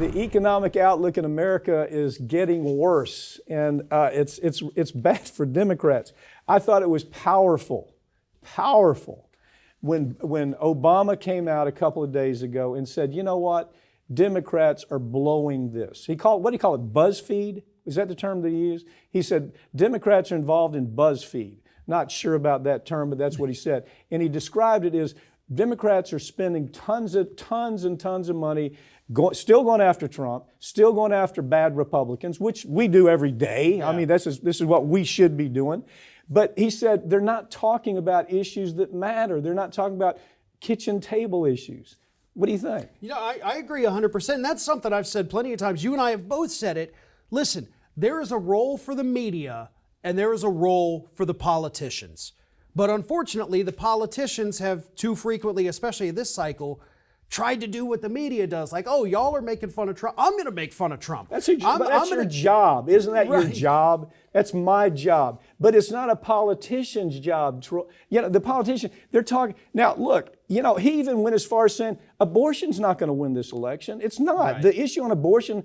the economic outlook in America is getting worse, and it's bad for Democrats. I thought it was powerful when Obama came out a couple of days ago and said, you know what, Democrats are blowing this. What do you call it, BuzzFeed? Is that the term that he used? He said, Democrats are involved in BuzzFeed. Not sure about that term, but that's what he said. And he described it as Democrats are spending tons and tons of money, still going after Trump, still going after bad Republicans, which we do every day. Yeah. I mean, this is what we should be doing. But he said they're not talking about issues that matter. They're not talking about kitchen table issues. What do you think? You know, I agree 100%. And that's something I've said plenty of times. You and I have both said it. Listen, there is a role for the media and there is a role for the politicians. But unfortunately, the politicians have too frequently, especially this cycle, tried to do what the media does. Like, oh, y'all are making fun of Trump. I'm going to make fun of Trump. That's your job. Isn't that your job? That's my job. But it's not a politician's job. You know, the politician, they're talking. Now, look, you know, he even went as far as saying abortion's not going to win this election. It's not. Right. The issue on abortion,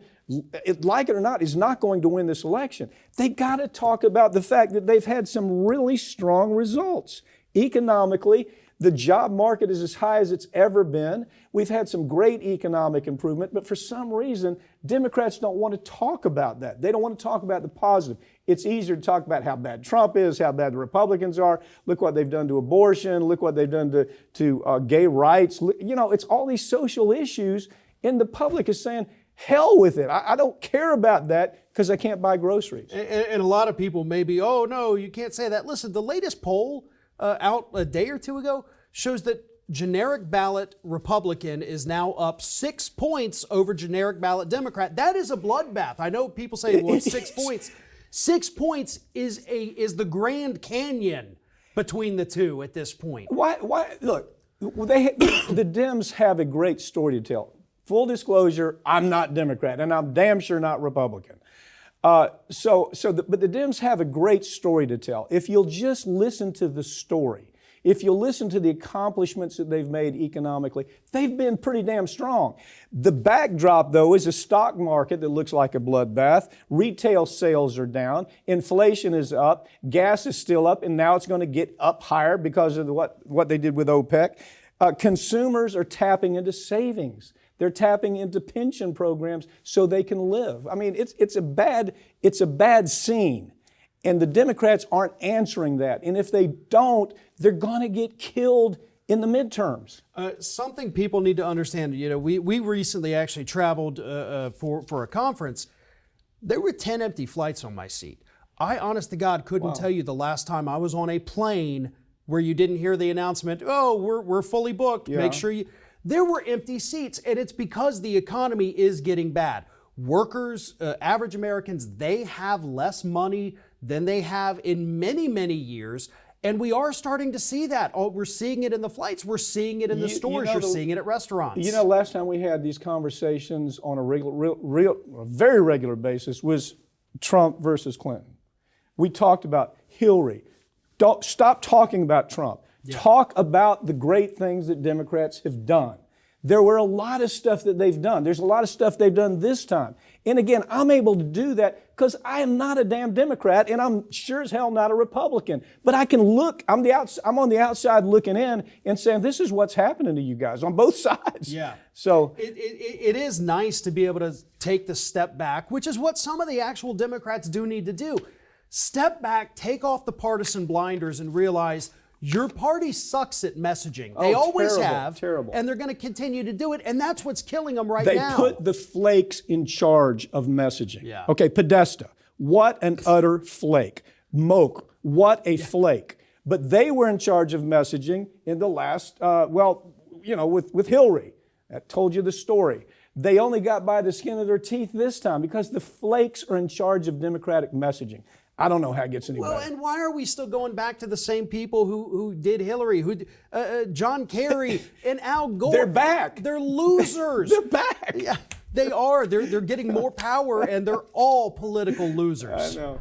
like it or not, is not going to win this election. They got to talk about the fact that they've had some really strong results economically. The job market is as high as it's ever been. We've had some great economic improvement, but for some reason, Democrats don't want to talk about that. They don't want to talk about the positive. It's easier to talk about how bad Trump is, how bad the Republicans are. Look what they've done to abortion. Look what they've done to gay rights. You know, it's all these social issues, and the public is saying, hell with it. I don't care about that because I can't buy groceries. And a lot of people may be, oh, no, you can't say that. Listen, the latest poll out a day or two ago shows that generic ballot Republican is now up 6 points over generic ballot Democrat. That is a bloodbath. I know people say, well, it's 6 points. 6 points is the Grand Canyon between the two at this point. Why? Look, the Dems have a great story to tell. Full disclosure, I'm not Democrat, and I'm damn sure not Republican. But the Dems have a great story to tell. If you'll just listen to the story, if you'll listen to the accomplishments that they've made economically, they've been pretty damn strong. The backdrop, though, is a stock market that looks like a bloodbath. Retail sales are down. Inflation is up. Gas is still up, and now it's going to get up higher because of what they did with OPEC. Consumers are tapping into savings. They're tapping into pension programs so they can live. I mean, it's a bad scene. And the Democrats aren't answering that. And if they don't, they're going to get killed in the midterms. Something people need to understand, you know, we recently actually traveled for a conference. There were 10 empty flights on my seat. I, honest to God, couldn't tell you the last time I was on a plane where you didn't hear the announcement, oh, we're fully booked, make sure you... There were empty seats, and it's because the economy is getting bad. Workers, average Americans, they have less money than they have in many, many years, and we are starting to see that. Oh, we're seeing it in the flights. We're seeing it in the stores. You're seeing it at restaurants. You know, last time we had these conversations on a very regular basis was Trump versus Clinton. We talked about Hillary. Don't stop talking about Trump. Yeah. Talk about the great things that Democrats have done. There were a lot of stuff that they've done. There's a lot of stuff they've done this time. And again, I'm able to do that because I am not a damn Democrat, and I'm sure as hell not a Republican. But I can look, I'm on the outside looking in and saying, this is what's happening to you guys on both sides. Yeah. So it is nice to be able to take the step back, which is what some of the actual Democrats do need to do. Step back, take off the partisan blinders, and realize your party sucks at messaging. They always have. Terrible. And they're going to continue to do it. And that's what's killing them now. They put the flakes in charge of messaging. Yeah. Okay, Podesta, what an utter flake. Moak, what a flake. But they were in charge of messaging in the last, with Hillary. That told you the story. They only got by the skin of their teeth this time because the flakes are in charge of Democratic messaging. I don't know how it gets any better. Well, and why are we still going back to the same people who did Hillary, John Kerry and Al Gore? They're back. They're losers. They're back. Yeah, they are. They're getting more power, and they're all political losers. I know.